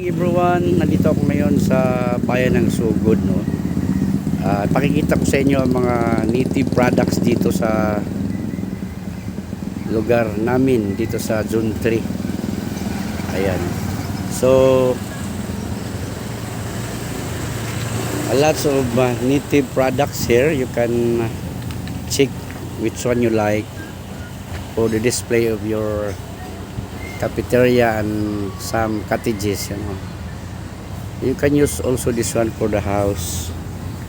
Everyone, nandito ako ngayon sa bayan ng Sugod, no. Pakikita ko sa inyo ang mga native products dito sa lugar namin dito sa Zone 3. Ayan. So a lots of native products here. You can check which one you like for the display of your cafeteria and some cottages, you know. You can use also this one for the house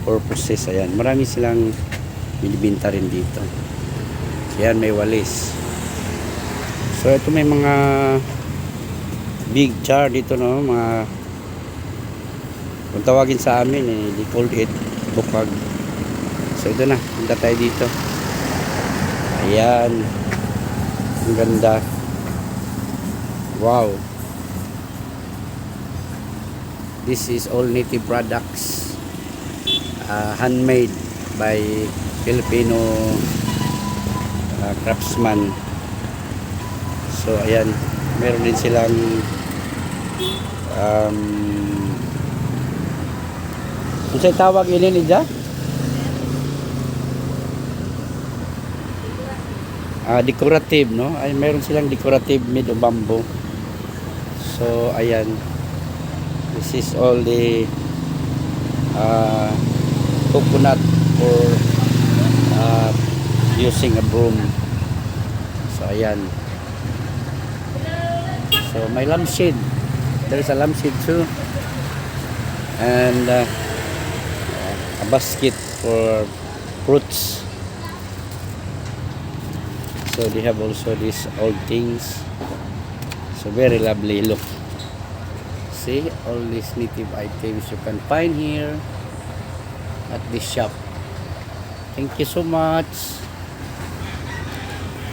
purposes. Ayan, marami silang binibenta rin dito. Ayan, may walis. So ito may mga big jar dito, no, mga kung tawagin sa amin they call it bukag. So ito na, punta tayo dito. Ayan, ang ganda. Wow, this is all native products, handmade by Filipino craftsman. So ayan, meron din silang ano sa'y tawag ini niya? Decorative, no? Ay, meron silang decorative made of bamboo. So ayan, this is all the coconut for using a broom. So ayan, so may lampshade, there is a lampshade too, and a basket for fruits. So they have also these old things. So very lovely look. See all these native items you can find here at this shop. Thank you so much.